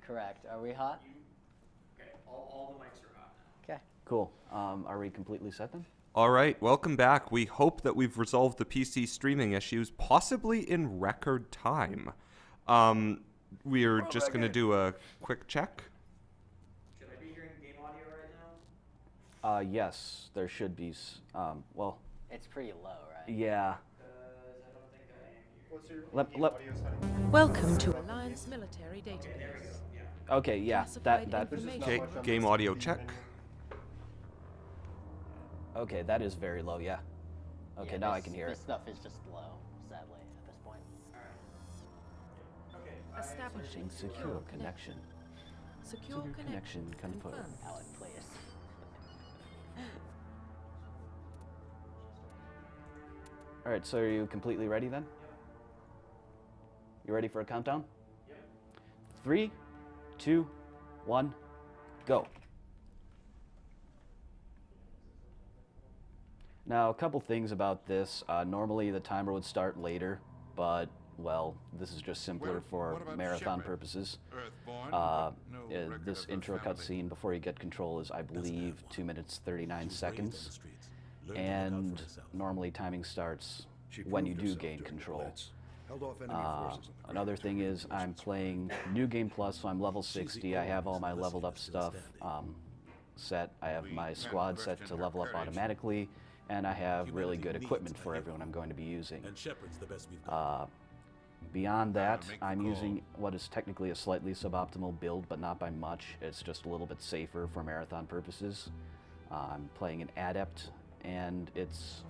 Correct. Are we hot? Okay, all the mics are hot now. Okay. Cool. Are we completely set then? All right, welcome back. We hope that we've resolved the PC streaming issues, possibly in record time. We're just going to do a quick check. Should I be hearing game audio right now? Yes, there should be. Well, It's pretty low, right? yeah. Because I don't think I am here. What's your Let- game let- audio setting? Welcome to Alliance Military Database. Okay, yeah. Classified That. information. Okay, much on game the audio CPU check. menu. Okay, that is very low. Yeah. Okay, Yeah, now I this- can hear This it. stuff is just low, sadly, at this point. Okay. Establishing Secure connection. Secure connection confirmed. confirmed. Alec, please. All right. So are you completely ready then? You ready for a countdown? Yep. 3, 2, 1, go. Now, a couple things about this. Normally, the timer would start later, but, well, this is just simpler Well, for what about marathon Shepard? purposes. Earthborn, Uh, but no uh, record this of her intro family. cutscene before you get control is, I believe, 2 minutes 39 seconds. And normally timing starts when you do gain control. Another thing is I'm playing New Game Plus, so I'm level 60. I have all my leveled up stuff set. I have my squad set to level up automatically, and I have really good equipment for everyone I'm going to be using. And Shepard's the best we've got. Beyond that, make the I'm call. using what is technically a slightly suboptimal build, but not by much. It's just a little bit safer for marathon purposes. I'm playing an Adept, and its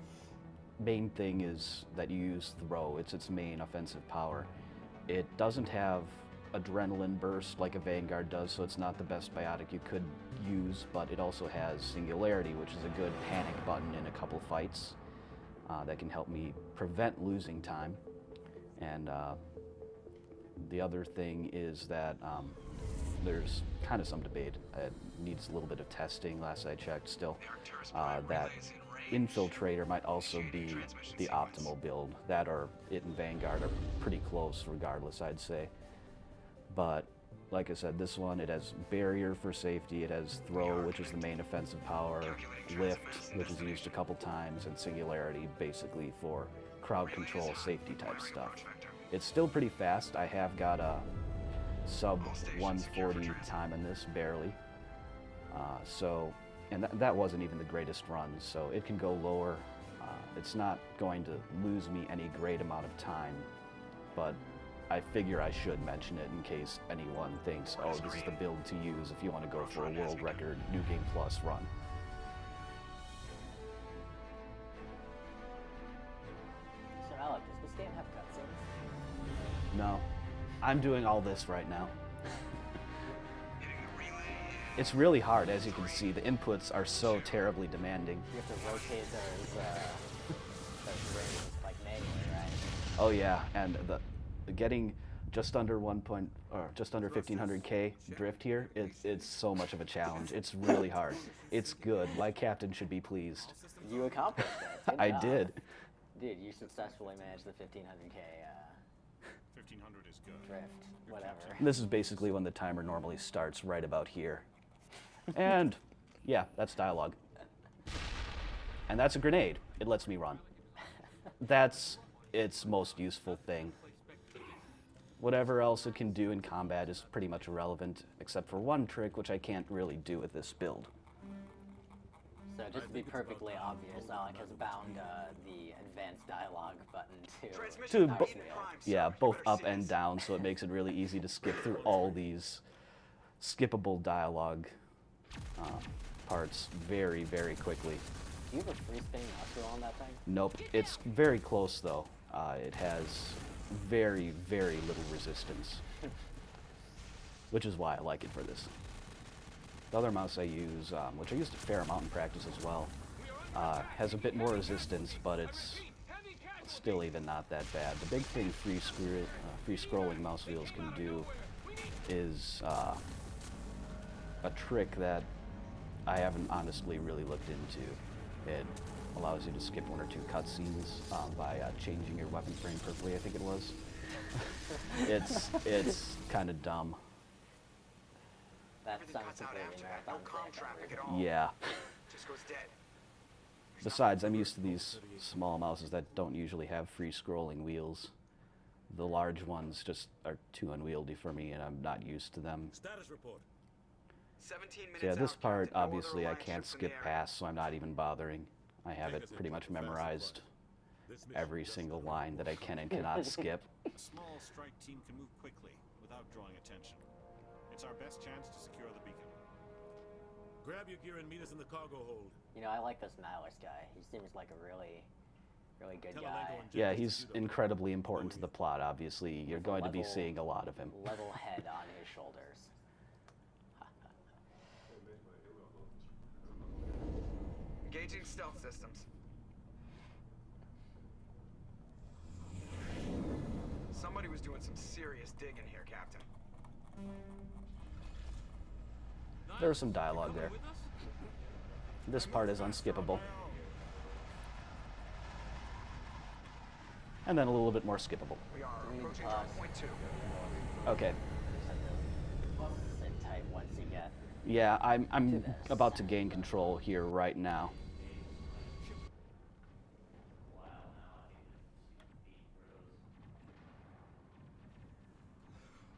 main thing is that you use Throw. It's its main offensive power. It doesn't have adrenaline burst like a Vanguard does, so it's not the best biotic you could use, but it also has Singularity, which is a good panic button in a couple fights that can help me prevent losing time. And the other thing is that there's kind of some debate. It needs a little bit of testing, last I checked still. That Infiltrator might also be the optimal build. That or it and Vanguard are pretty close regardless, I'd say. But like I said, this one, it has Barrier for safety, it has Throw, which is the main offensive power, Lift, which is used a couple times, and Singularity, basically for crowd control, safety type stuff. It's still pretty fast. I have got a sub 140 time in this, barely. And that wasn't even the greatest run, so it can go lower. It's not going to lose me any great amount of time, but I figure I should mention it in case anyone thinks, oh, this is the build to use if you want to go for a world record New Game Plus run. So, Alec, does this game have cutscenes? No, I'm doing all this right now. It's really hard, as you can see. The inputs are so terribly demanding. You have to rotate those rings, like, manually, right? Oh yeah, and getting just under 1500K drift here, it's so much of a challenge. It's really hard. It's good. My captain should be pleased. You accomplished it. Good I job. did. Dude, you successfully managed the 1500K 1500 is good. drift, whatever. This is basically when the timer normally starts, right about here. And yeah, that's dialogue. And that's a grenade. It lets me run. That's its most useful thing. Whatever else it can do in combat is pretty much irrelevant, except for one trick, which I can't really do with this build. So just to be perfectly obvious, Alec has bound the advanced dialogue button to To mouse bo- wheel. yeah, both up and down, so it makes it really easy to skip through all these skippable dialogue parts very, very quickly. Do you have a free spinning mouse wheel on that thing? Nope, it's very close though. It has very, very little resistance, which is why I like it for this. The other mouse I use, which I used a fair amount in practice as well, has a bit more resistance, but it's still even not that bad. The big thing free scrolling mouse wheels can do is a trick that I haven't honestly really looked into. It allows you to skip one or two cutscenes by changing your weapon frame perfectly, I think it was. It's kind of dumb. That sounds completely marathon. Yeah. Besides, I'm used to these small mouses that don't usually have free scrolling wheels. The large ones just are too unwieldy for me, and I'm not used to them. Status report. 17 minutes So yeah, this out, part Captain. No other obviously I alliance can't ships in skip the area. past, so I'm not even bothering. I have it pretty much memorized. This mission Every just single started. line that I can and cannot skip. A small strike team can move quickly without drawing attention. It's our best chance to secure the beacon. Grab your gear and meet us in the cargo hold. You know, I like this Malus guy. He seems like a really good Tell guy. Alenko and Yeah, Jenkins to he's shoot up. incredibly important to the plot, obviously. You're going to be Level- seeing a lot of him. Level head on his shoulders. Engaging stealth systems. Somebody was doing some serious digging here, Captain. There was some dialogue there. This part is unskippable. And then a little bit more skippable. We are approaching drop point 2. Okay. Sit tight once you get. Yeah, I'm this. about to gain control here right now.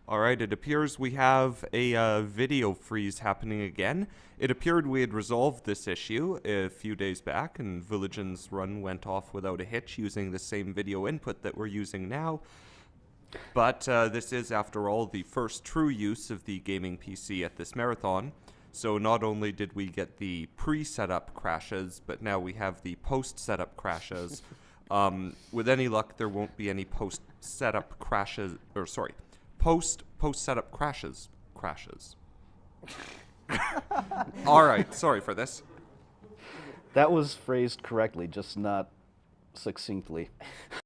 All right, it appears we have a video freeze happening again. It appeared we had resolved this issue a few days back, and Villagen's run went off without a hitch using the same video input that we're using now. But this is, after all, the first true use of the gaming PC at this marathon. So not only did we get the pre-setup crashes, but now we have the post-setup crashes. With any luck, there won't be any post-setup crashes, or sorry, post-setup crashes. All right, sorry for this. That was phrased correctly, just not succinctly.